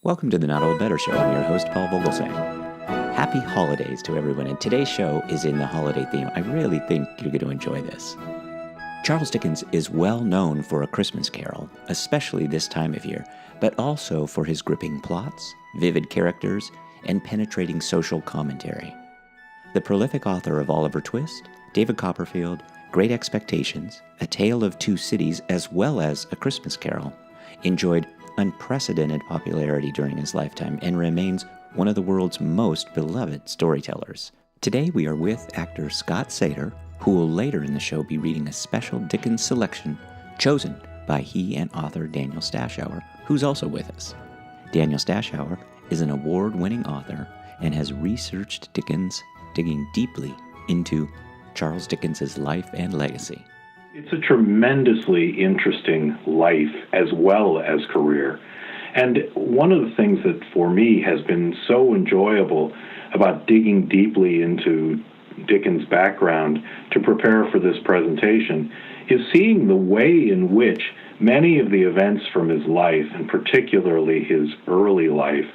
Welcome to the Not Old Better Show. I'm your host, Paul Vogelzang. Happy holidays to everyone, and today's show is in the holiday theme. I really think you're going to enjoy this. Charles Dickens is well known for A Christmas Carol, especially this time of year, but also for his gripping plots, vivid characters, and penetrating social commentary. The prolific author of Oliver Twist, David Copperfield, Great Expectations, A Tale of Two Cities, as well as A Christmas Carol, enjoyed unprecedented popularity during his lifetime and remains one of the world's most beloved storytellers. Today we are with actor Scott Sedar, who will later in the show be reading a special Dickens selection chosen by he and author Daniel Stashower, who's also with us. Daniel Stashower is an award-winning author and has researched Dickens, digging deeply into Charles Dickens' life and legacy. It's a tremendously interesting life as well as career. And one of the things that for me has been so enjoyable about digging deeply into Dickens' background to prepare for this presentation is seeing the way in which many of the events from his life, and particularly his early life,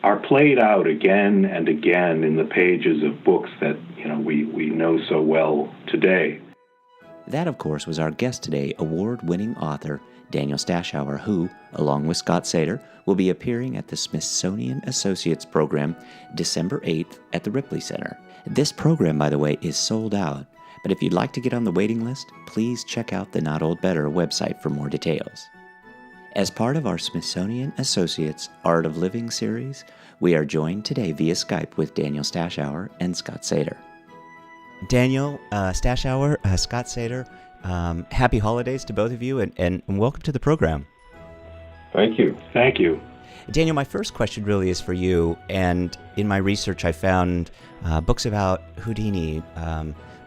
are played out again and again in the pages of books that we know so well today. That, of course, was our guest today, award-winning author Daniel Stashower, who, along with Scott Sedar, will be appearing at the Smithsonian Associates Program December 8th at the Ripley Center. This program, by the way, is sold out, but if you'd like to get on the waiting list, please check out the Not Old Better website for more details. As part of our Smithsonian Associates Art of Living series, we are joined today via Skype with Daniel Stashower and Scott Sedar. Daniel Stashower, Scott Sedar, happy holidays to both of you, and welcome to the program. Thank you. Thank you. Daniel, my first question really is for you, and in my research I found books about Houdini,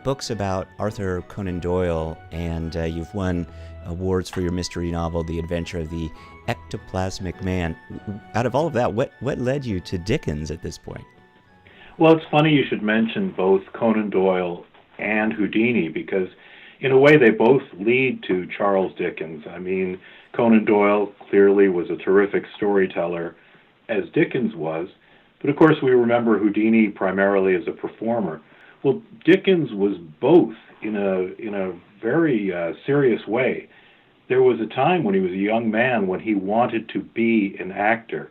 books about Arthur Conan Doyle, and you've won awards for your mystery novel, The Adventure of the Ectoplasmic Man. Out of all of that, what led you to Dickens at this point? Well, it's funny you should mention both Conan Doyle and Houdini because, in a way, they both lead to Charles Dickens. I mean, Conan Doyle clearly was a terrific storyteller, as Dickens was, but of course we remember Houdini primarily as a performer. Well, Dickens was both in a very serious way. There was a time when he was a young man when he wanted to be an actor,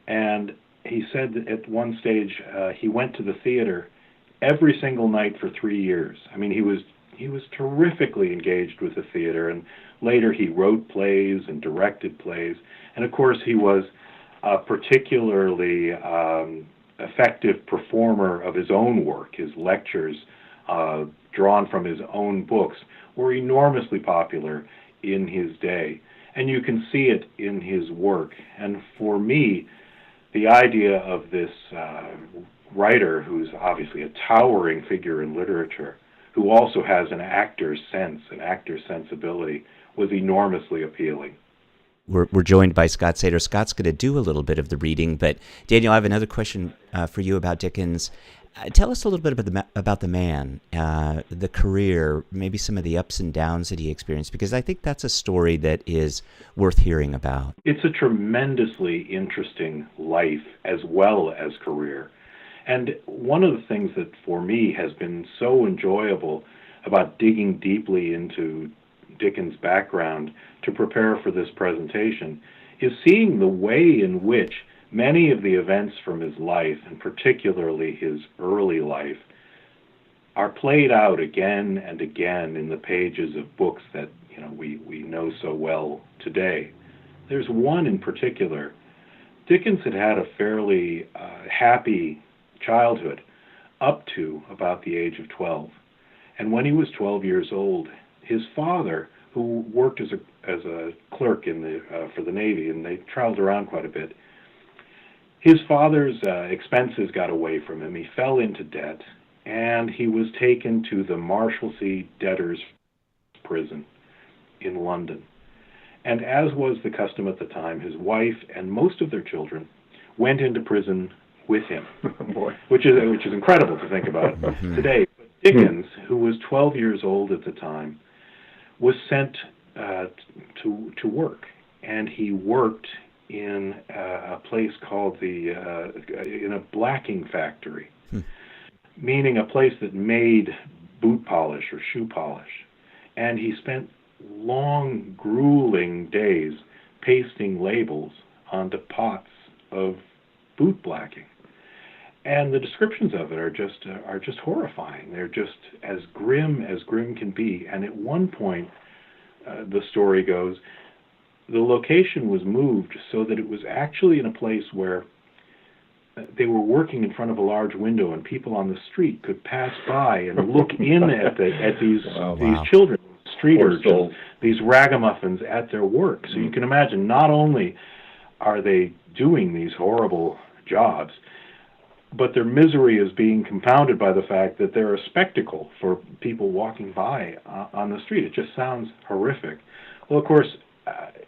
and he said that at one stage he went to the theater every single night for 3 years. I mean, he was terrifically engaged with the theater, and later he wrote plays and directed plays. And of course, he was a particularly effective performer of his own work. His lectures, drawn from his own books, were enormously popular in his day. And you can see it in his work. And for me, the idea of this writer, who's obviously a towering figure in literature, who also has an actor's sense, an actor's sensibility, was enormously appealing. We're joined by Scott Sedar. Scott's going to do a little bit of the reading, but Daniel, I have another question for you about Dickens. Tell us a little bit about the man, the career, maybe some of the ups and downs that he experienced, because I think that's a story that is worth hearing about. It's a tremendously interesting life as well as career. And one of the things that for me has been so enjoyable about digging deeply into Dickens' background to prepare for this presentation is seeing the way in which many of the events from his life, and particularly his early life, are played out again and again in the pages of books that we know so well today. There's one in particular. Dickens had had a fairly happy childhood up to about the age of 12. And when he was 12 years old, his father, who worked as a clerk for the Navy, and they traveled around quite a bit, his father's expenses got away from him. He fell into debt, and he was taken to the Marshalsea debtors' prison in London. And as was the custom at the time, his wife and most of their children went into prison with him, which is incredible to think about today. But Dickens, who was 12 years old at the time, was sent to work, and he worked in a place called in a blacking factory, meaning a place that made boot polish or shoe polish. And he spent long, grueling days pasting labels onto pots of boot blacking. And the descriptions of it are just horrifying. They're just as grim can be. And at one point, the story goes, the location was moved so that it was actually in a place where they were working in front of a large window, and people on the street could pass by and look in at these children, street urchins, these ragamuffins at their work. So you can imagine, not only are they doing these horrible jobs, but their misery is being compounded by the fact that they're a spectacle for people walking by on the street. It just sounds horrific. Well, of course,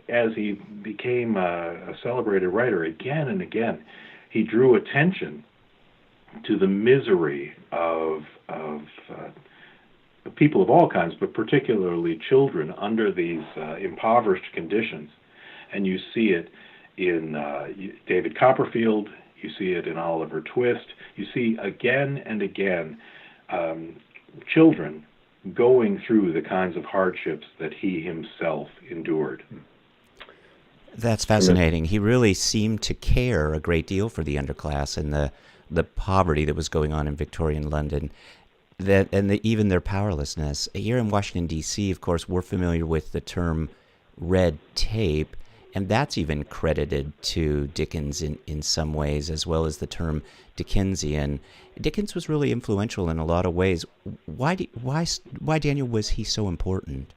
as he became a celebrated writer, again and again, he drew attention to the misery of people of all kinds, but particularly children, under these impoverished conditions. And you see it in David Copperfield, you see it in Oliver Twist, you see again and again children going through the kinds of hardships that he himself endured. That's fascinating. He really seemed to care a great deal for the underclass and the poverty that was going on in Victorian London, even their powerlessness. Here in Washington, D.C., of course, we're familiar with the term red tape, and that's even credited to Dickens in some ways, as well as the term Dickensian. Dickens was really influential in a lot of ways. Why, Daniel, was he so important?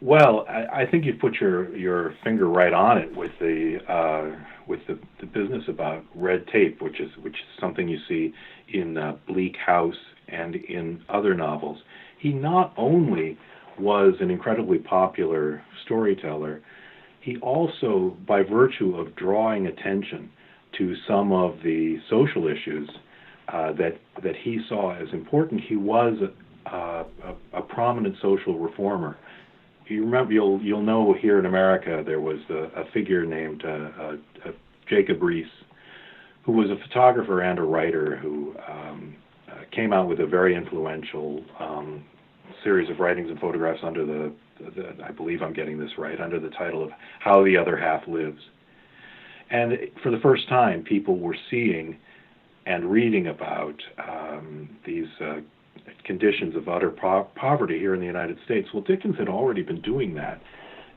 Well, I think you put your finger right on it with the business about red tape, which is something you see in Bleak House and in other novels. He not only was an incredibly popular storyteller, he also, by virtue of drawing attention to some of the social issues that he saw as important, he was a prominent social reformer. You remember, you'll know here in America there was a figure named Jacob Riis, who was a photographer and a writer who came out with a very influential series of writings and photographs under the I believe I'm getting this right, under the title of How the Other Half Lives. And for the first time, people were seeing and reading about these conditions of utter poverty here in the United States. Well, Dickens had already been doing that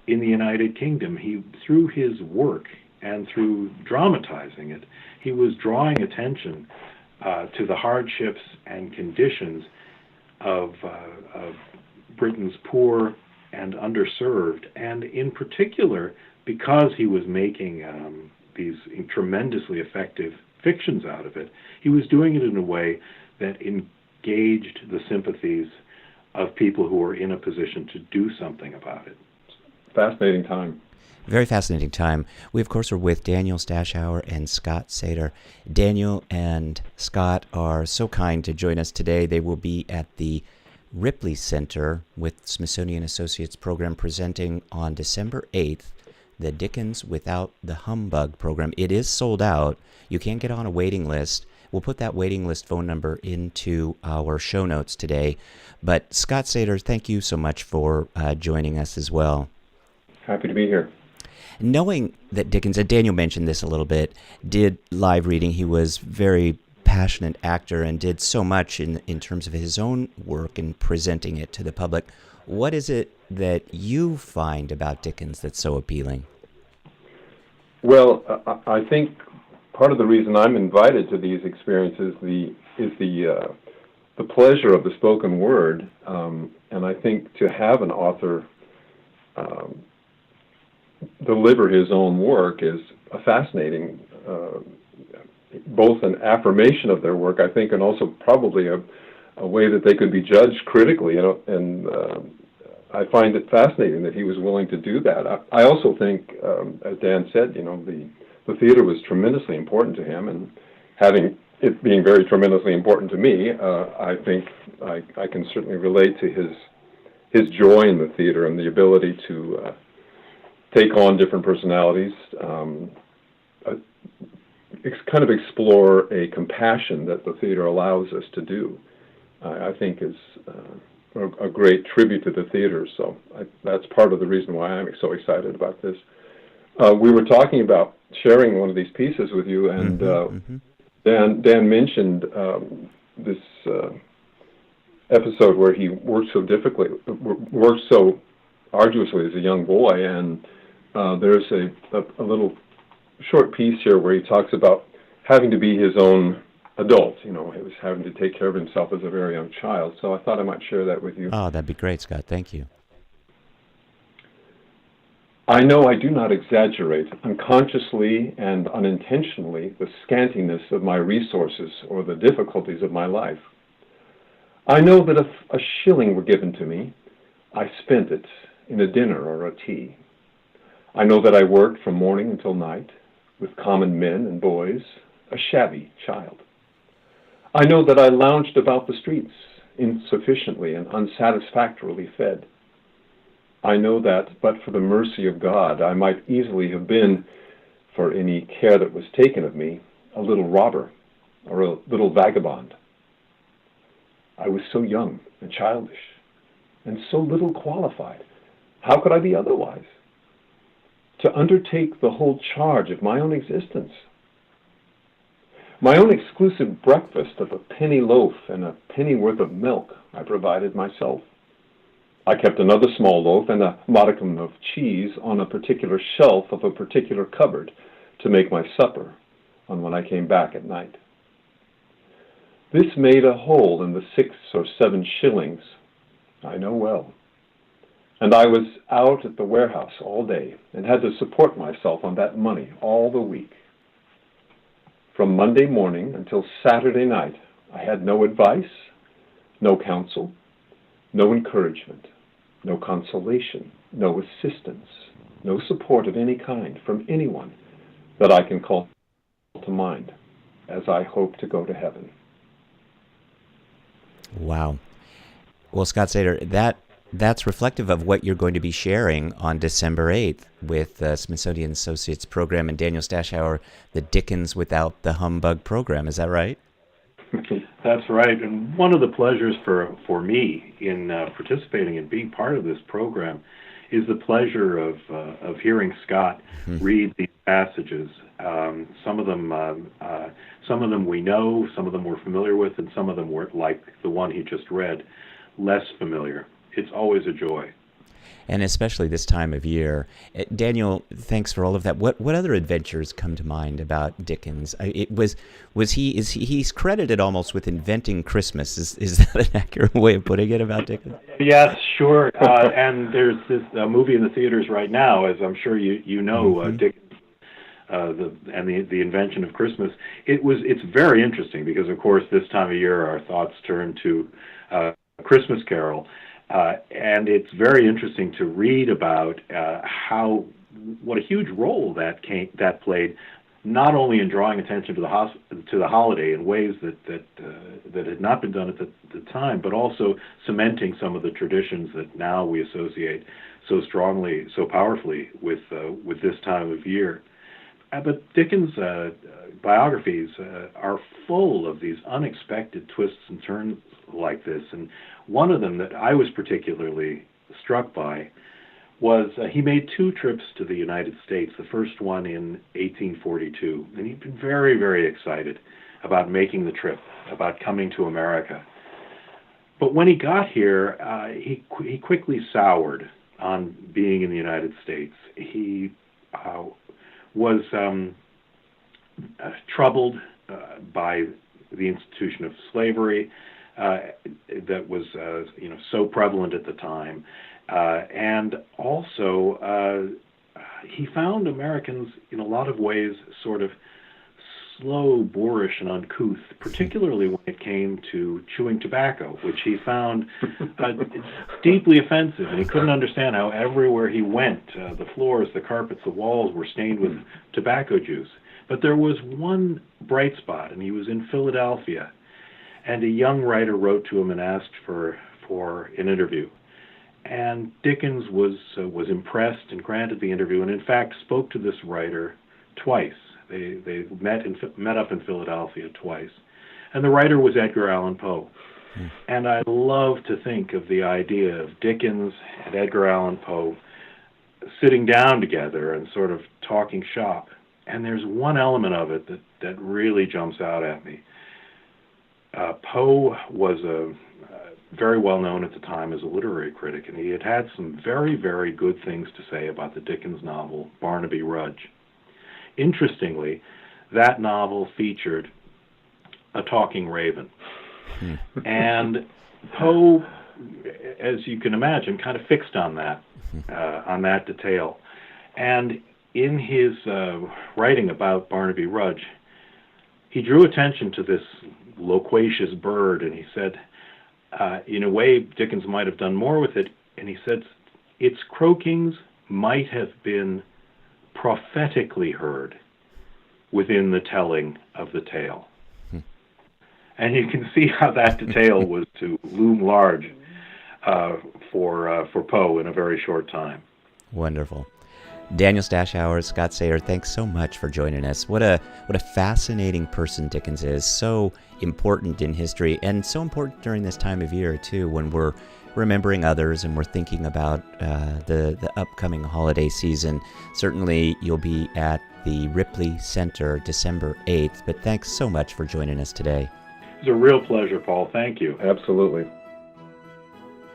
in the United Kingdom. Through his work and through dramatizing it, he was drawing attention to the hardships and conditions of Britain's poor and underserved, and in particular, because he was making these tremendously effective fictions out of it, he was doing it in a way that engaged the sympathies of people who were in a position to do something about it. Fascinating time. Very fascinating time. We, of course, are with Daniel Stashower and Scott Sedar. Daniel and Scott are so kind to join us today. They will be at the Ripley Center with Smithsonian Associates program presenting on December 8th, the Dickens Without the Humbug program. It is sold out. You can't get on a waiting list. We'll put that waiting list phone number into our show notes today. But Scott Sedar, thank you so much for joining us as well. Happy to be here. Knowing that Dickens, and Daniel mentioned this a little bit, did live reading, he was very passionate actor and did so much in terms of his own work and presenting it to the public. What is it that you find about Dickens that's so appealing? Well, I think part of the reason I'm invited to these experiences is the pleasure of the spoken word, and I think to have an author deliver his own work is a fascinating, both an affirmation of their work, I think, and also probably a way that they could be judged critically. And I find it fascinating that he was willing to do that. I also think, as Dan said, the theater was tremendously important to him, and having it being very tremendously important to me, I think I can certainly relate to his joy in the theater and the ability to take on different personalities, kind of explore a compassion that the theater allows us to do, I think is a great tribute to the theater. So that's part of the reason why I'm so excited about this. We were talking about sharing one of these pieces with you, and Dan mentioned this episode where he worked so arduously as a young boy, and there's a little short piece here where he talks about having to be his own adult. He was having to take care of himself as a very young child. So I thought I might share that with you. Oh, that'd be great, Scott. Thank you. I know I do not exaggerate unconsciously and unintentionally the scantiness of my resources or the difficulties of my life. I know that if a shilling were given to me, I spent it in a dinner or a tea. I know that I worked from morning until night with common men and boys, a shabby child. I know that I lounged about the streets, insufficiently and unsatisfactorily fed. I know that, but for the mercy of God, I might easily have been, for any care that was taken of me, a little robber or a little vagabond. I was so young and childish and so little qualified. How could I be otherwise? To undertake the whole charge of my own existence. My own exclusive breakfast of a penny loaf and a penny worth of milk I provided myself. I kept another small loaf and a modicum of cheese on a particular shelf of a particular cupboard to make my supper on when I came back at night. This made a hole in the 6 or 7 shillings, I know well. And I was out at the warehouse all day and had to support myself on that money all the week. From Monday morning until Saturday night, I had no advice, no counsel, no encouragement, no consolation, no assistance, no support of any kind from anyone that I can call to mind as I hope to go to heaven. Wow. Well, Scott Sedar, that's reflective of what you're going to be sharing on December 8th with the Smithsonian Associates Program and Daniel Stashower, the Dickens Without the Humbug program. Is that right? That's right. And one of the pleasures for me in participating and being part of this program is the pleasure of hearing Scott read these passages. Some of them we know, some of them we're familiar with, and some of them were, like the one he just read, less familiar. It's always a joy. And especially this time of year. Daniel, thanks for all of that. What other adventures come to mind about Dickens? He's credited almost with inventing Christmas. Is that an accurate way of putting it about Dickens? Yes, sure. And there's this movie in the theaters right now, as I'm sure you know, Dickens. The invention of Christmas. It's very interesting because, of course, this time of year our thoughts turn to A Christmas Carol, and it's very interesting to read about what a huge role that played, not only in drawing attention to the holiday in ways that had not been done at the time, but also cementing some of the traditions that now we associate so strongly, so powerfully with this time of year. But Dickens' biographies are full of these unexpected twists and turns like this. And one of them that I was particularly struck by was he made 2 trips to the United States, the first one in 1842. And he'd been very, very excited about making the trip, about coming to America. But when he got here, he quickly soured on being in the United States. He was troubled by the institution of slavery that was so prevalent at the time, and also he found Americans in a lot of ways sort of slow, boorish, and uncouth, particularly when it came to chewing tobacco, which he found deeply offensive, and he couldn't understand how everywhere he went, the floors, the carpets, the walls were stained with tobacco juice. But there was one bright spot, and he was in Philadelphia, and a young writer wrote to him and asked for an interview. And Dickens was impressed and granted the interview, and in fact spoke to this writer twice. They met up in Philadelphia twice, and the writer was Edgar Allan Poe. And I love to think of the idea of Dickens and Edgar Allan Poe sitting down together and sort of talking shop. And there's one element of it that really jumps out at me. Poe was very well known at the time as a literary critic, and he had some very, very good things to say about the Dickens novel Barnaby Rudge. Interestingly, that novel featured a talking raven. And Poe, as you can imagine, kind of fixed on that detail. And in his writing about Barnaby Rudge, he drew attention to this loquacious bird, and he said, in a way, Dickens might have done more with it, and he said, its croakings might have been prophetically heard within the telling of the tale. And you can see how that detail was to loom large for Poe in a very short time. Wonderful. Daniel Stashower, Scott Sedar, thanks so much for joining us. What a fascinating person Dickens is. So important in history, and so important during this time of year too, when we're remembering others and we're thinking about the upcoming holiday season. Certainly, you'll be at the Ripley Center December 8th. But thanks so much for joining us today. It's a real pleasure, Paul. Thank you. Absolutely.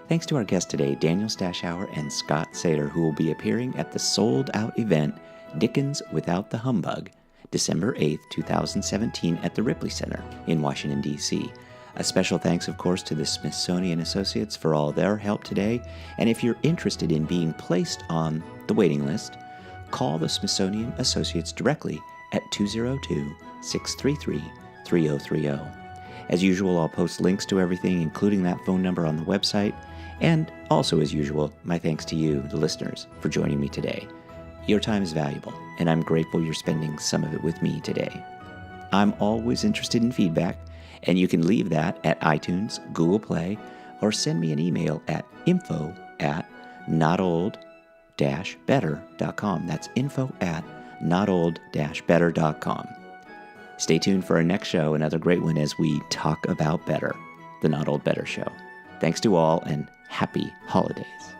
Thanks to our guests today, Daniel Stashower and Scott Sedar, who will be appearing at the sold-out event Dickens Without the Humbug, December 8th, 2017 at the Ripley Center in Washington, D.C. A special thanks, of course, to the Smithsonian Associates for all their help today. And if you're interested in being placed on the waiting list, call the Smithsonian Associates directly at 202-633-3030. As usual, I'll post links to everything, including that phone number on the website. And also, as usual, my thanks to you, the listeners, for joining me today. Your time is valuable, and I'm grateful you're spending some of it with me today. I'm always interested in feedback, and you can leave that at iTunes, Google Play, or send me an email at info@notold-better.com. That's info@notold-better.com. Stay tuned for our next show, another great one as we talk about better, the Not Old Better Show. Thanks to all, and happy holidays.